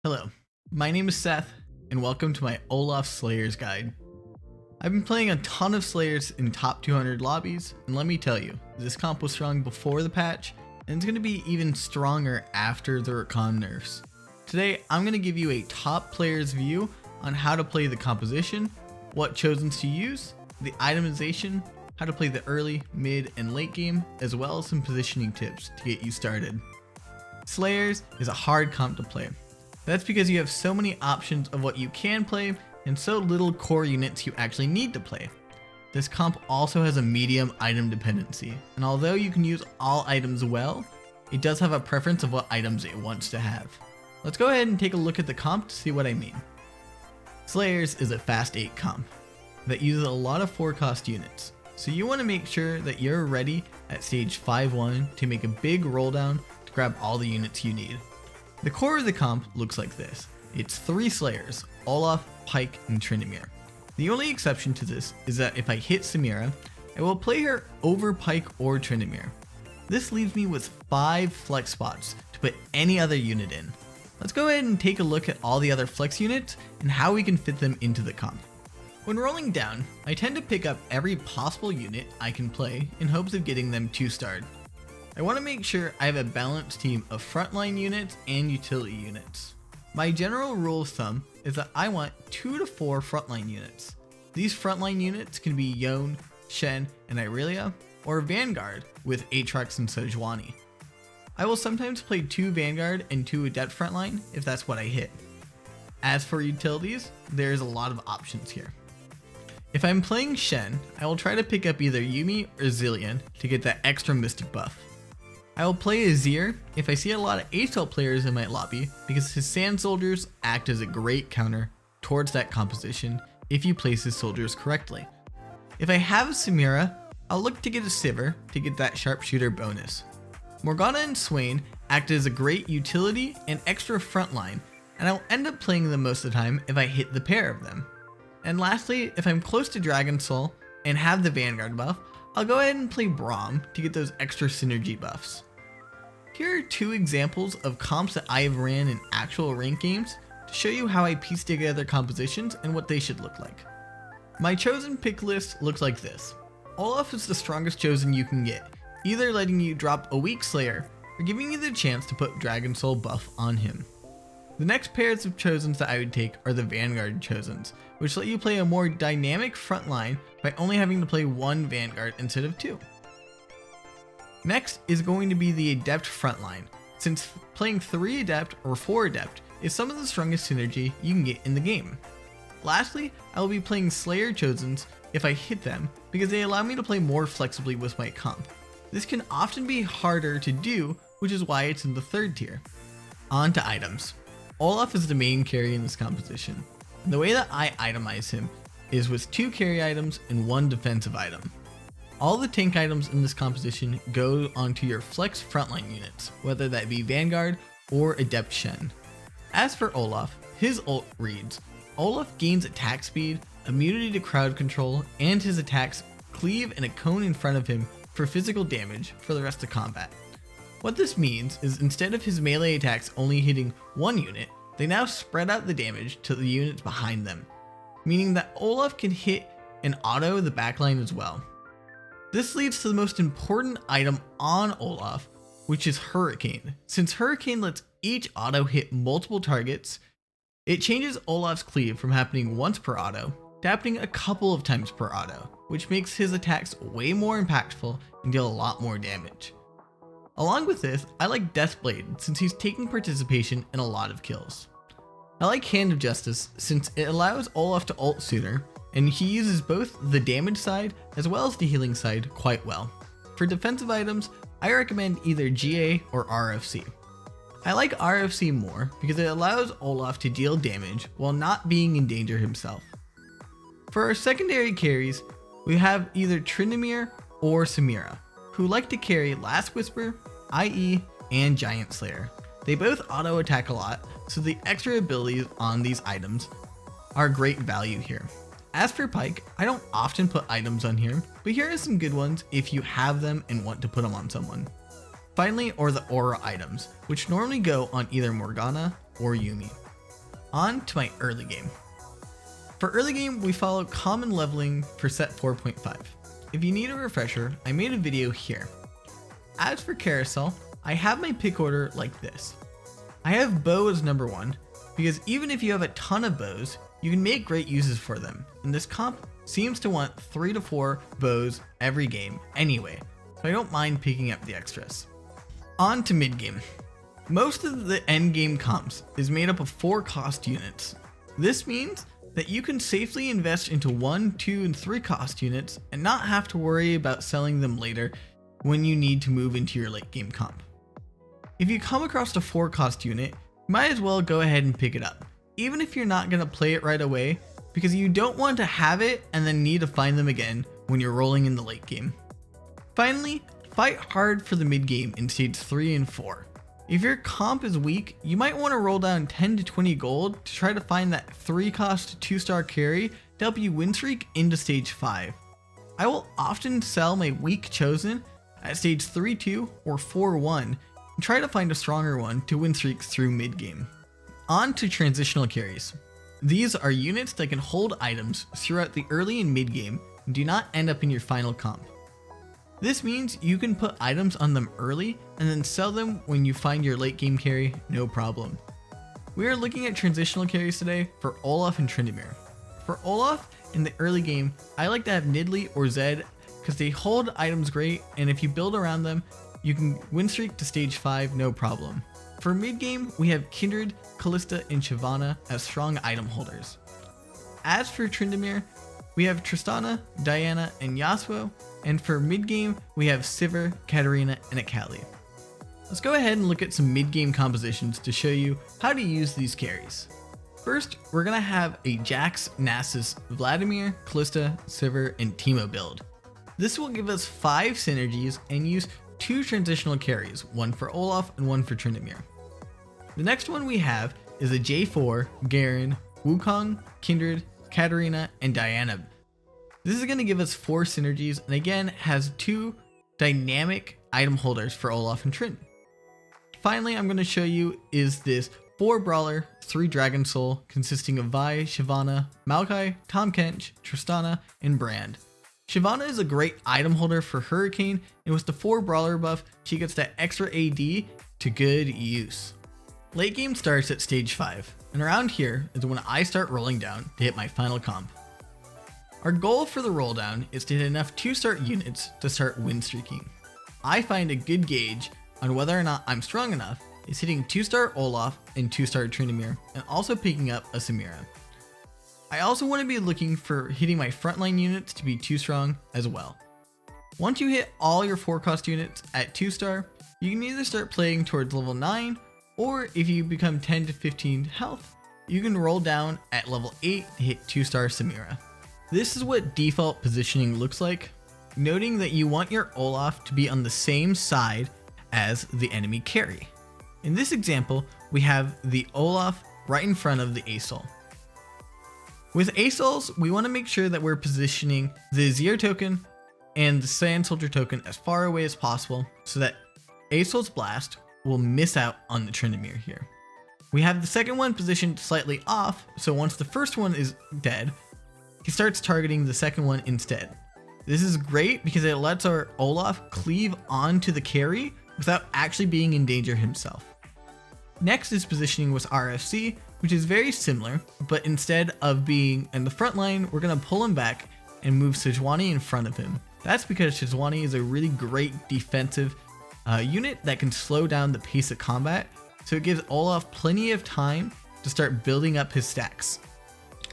Hello, my name is Seth, and welcome to my Olaf Slayers guide. I've been playing a ton of Slayers in top 200 lobbies, and let me tell you, this comp was strong before the patch, and it's going to be even stronger after the recon nerfs. Today, I'm going to give you a top player's view on how to play the composition, what chosens to use, the itemization, how to play the early, mid, and late game, as well as some positioning tips to get you started. Slayers is a hard comp to play. That's because you have so many options of what you can play and so little core units you actually need to play. This comp also has a medium item dependency, and although you can use all items well, it does have a preference of what items it wants to have. Let's go ahead and take a look at the comp to see what I mean. Slayers is a fast 8 comp that uses a lot of 4-cost units, so you want to make sure that you're ready at stage 5-1 to make a big roll down to grab all the units you need. The core of the comp looks like this. It's 3 Slayers, Olaf, Pike, and Tryndamere. The only exception to this is that if I hit Samira, I will play her over Pike or Tryndamere. This leaves me with 5 flex spots to put any other unit in. Let's go ahead and take a look at all the other flex units and how we can fit them into the comp. When rolling down, I tend to pick up every possible unit I can play in hopes of getting them 2-starred. I want to make sure I have a balanced team of frontline units and utility units. My general rule of thumb is that I want 2 to 4 frontline units. These frontline units can be Yone, Shen, and Irelia, or Vanguard with Aatrox and Sejuani. I will sometimes play 2 Vanguard and 2 Adept frontline if that's what I hit. As for utilities, there's a lot of options here. If I'm playing Shen, I will try to pick up either Yuumi or Zilean to get that extra Mystic buff. I will play Azir if I see a lot of ASL players in my lobby because his Sand Soldiers act as a great counter towards that composition if you place his soldiers correctly. If I have Samira, I'll look to get a Sivir to get that Sharpshooter bonus. Morgana and Swain act as a great utility and extra frontline, and I'll end up playing them most of the time if I hit the pair of them. And lastly, if I'm close to Dragon Soul and have the Vanguard buff, I'll go ahead and play Braum to get those extra synergy buffs. Here are 2 examples of comps that I have ran in actual ranked games to show you how I piece together compositions and what they should look like. My chosen pick list looks like this. Olaf is the strongest chosen you can get, either letting you drop a weak Slayer or giving you the chance to put Dragon Soul buff on him. The next pairs of chosens that I would take are the Vanguard chosens, which let you play a more dynamic front line by only having to play 1 Vanguard instead of 2. Next is going to be the Adept frontline, since playing 3 Adept or 4 Adept is some of the strongest synergy you can get in the game. Lastly, I will be playing Slayer chosens if I hit them because they allow me to play more flexibly with my comp. This can often be harder to do, which is why it's in the 3rd tier. On to items. Olaf is the main carry in this composition. The way that I itemize him is with 2 carry items and 1 defensive item. All the tank items in this composition go onto your flex frontline units, whether that be Vanguard or Adept Shen. As for Olaf, his ult reads, Olaf gains attack speed, immunity to crowd control, and his attacks cleave in a cone in front of him for physical damage for the rest of combat. What this means is instead of his melee attacks only hitting 1 unit, they now spread out the damage to the units behind them, meaning that Olaf can hit and auto the backline as well. This leads to the most important item on Olaf, which is Hurricane. Since Hurricane lets each auto hit multiple targets, it changes Olaf's cleave from happening once per auto to happening a couple of times per auto, which makes his attacks way more impactful and deal a lot more damage. Along with this, I like Deathblade since he's taking participation in a lot of kills. I like Hand of Justice since it allows Olaf to ult sooner, and he uses both the damage side as well as the healing side quite well. For defensive items, I recommend either GA or RFC. I like RFC more because it allows Olaf to deal damage while not being in danger himself. For our secondary carries, we have either Tryndamere or Samira, who like to carry Last Whisper, IE, and Giant Slayer. They both auto attack a lot, so the extra abilities on these items are great value here. As for Pike, I don't often put items on here, but here are some good ones if you have them and want to put them on someone. Finally, are the aura items, which normally go on either Morgana or Yuumi. On to my early game. For early game, we follow common leveling for set 4.5. If you need a refresher, I made a video here. As for carousel, I have my pick order like this. I have bow as number 1, because even if you have a ton of bows, you can make great uses for them, and this comp seems to want 3 to 4 bows every game anyway, so I don't mind picking up the extras. On to mid game. Most of the end game comps is made up of 4 cost units. This means that you can safely invest into 1, 2, and 3 cost units and not have to worry about selling them later when you need to move into your late game comp. If you come across a 4 cost unit, you might as well go ahead and pick it up, even if you're not going to play it right away, because you don't want to have it and then need to find them again when you're rolling in the late game. Finally, fight hard for the mid game in stage 3 and 4. If your comp is weak, you might want to roll down 10 to 20 gold to try to find that 3 cost 2-star carry to help you win streak into stage 5. I will often sell my weak chosen at stage 3-2 or 4-1 and try to find a stronger one to win streaks through mid game. On to transitional carries. These are units that can hold items throughout the early and mid game and do not end up in your final comp. This means you can put items on them early and then sell them when you find your late game carry, no problem. We are looking at transitional carries today for Olaf and Tryndamere. For Olaf, in the early game, I like to have Nidalee or Zed because they hold items great, and if you build around them, you can win streak to stage 5 no problem. For mid game, we have Kindred, Callista, and Shyvana as strong item holders. As for Tryndamere, we have Tristana, Diana, and Yasuo, and for mid game, we have Sivir, Katarina, and Akali. Let's go ahead and look at some mid game compositions to show you how to use these carries. First, we're gonna have a Jax, Nasus, Vladimir, Callista, Sivir, and Teemo build. This will give us 5 synergies and use 2 transitional carries, one for Olaf and one for Tryndamere. The next one we have is a J4, Garen, Wukong, Kindred, Katarina, and Diana. This is going to give us 4 synergies and again has 2 dynamic item holders for Olaf and Trynd. Finally, I'm going to show you is this 4 brawler, 3 dragon soul consisting of Vi, Shyvana, Maokai, Tahm Kench, Tristana, and Brand. Shyvana is a great item holder for Hurricane, and with the 4 brawler buff, she gets that extra AD to good use. Late game starts at stage 5, and around here is when I start rolling down to hit my final comp. Our goal for the roll down is to hit enough 2-star units to start win streaking. I find a good gauge on whether or not I'm strong enough is hitting 2-star Olaf and 2-star Tryndamere, and also picking up a Samira. I also want to be looking for hitting my frontline units to be 2 strong as well. Once you hit all your 4 cost units at 2-star, you can either start playing towards level 9, or if you become 10 to 15 health, you can roll down at level 8 to hit 2-star Samira. This is what default positioning looks like, noting that you want your Olaf to be on the same side as the enemy carry. In this example, we have the Olaf right in front of the Asol. With Asols, we want to make sure that we're positioning the Azir token and the Sand Soldier token as far away as possible so that Asol's Blast will miss out on the Tryndamere here. We have the second one positioned slightly off, so once the first one is dead, he starts targeting the second one instead. This is great because it lets our Olaf cleave onto the carry without actually being in danger himself. Next is positioning with RFC, which is very similar, but instead of being in the front line, we're going to pull him back and move Sejuani in front of him. That's because Sejuani is a really great defensive unit that can slow down the pace of combat, so it gives Olaf plenty of time to start building up his stacks.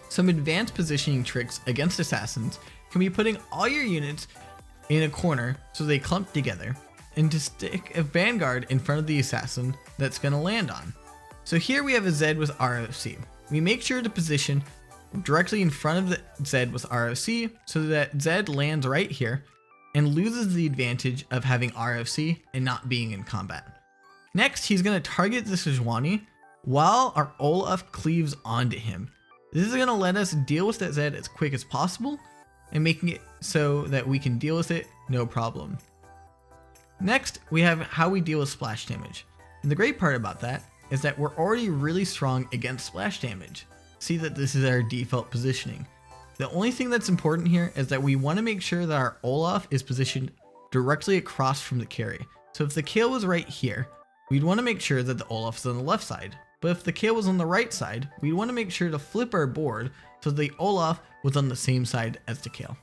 Some advanced positioning tricks against assassins can be putting all your units in a corner so they clump together, and to stick a vanguard in front of the assassin that's going to land on. So here we have a Zed with RFC. We make sure to position directly in front of the Zed with RFC so that Zed lands right here and loses the advantage of having RFC and not being in combat. Next, he's going to target the Sejuani while our Olaf cleaves onto him. This is going to let us deal with that Zed as quick as possible and making it so that we can deal with it no problem. Next, we have how we deal with splash damage. And the great part about that is that we're already really strong against splash damage. See that this is our default positioning. The only thing that's important here is that we want to make sure that our Olaf is positioned directly across from the carry. So if the Kayle was right here, we'd want to make sure that the Olaf is on the left side. But if the Kayle was on the right side, we'd want to make sure to flip our board so the Olaf was on the same side as the Kayle.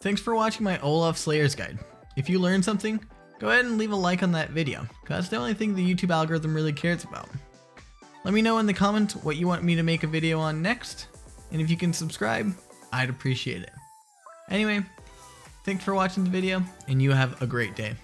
Thanks for watching my Olaf Slayer's Guide. If you learned something, go ahead and leave a like on that video, because that's the only thing the YouTube algorithm really cares about. Let me know in the comments what you want me to make a video on next, and if you can subscribe, I'd appreciate it. Anyway, thanks for watching the video, and you have a great day.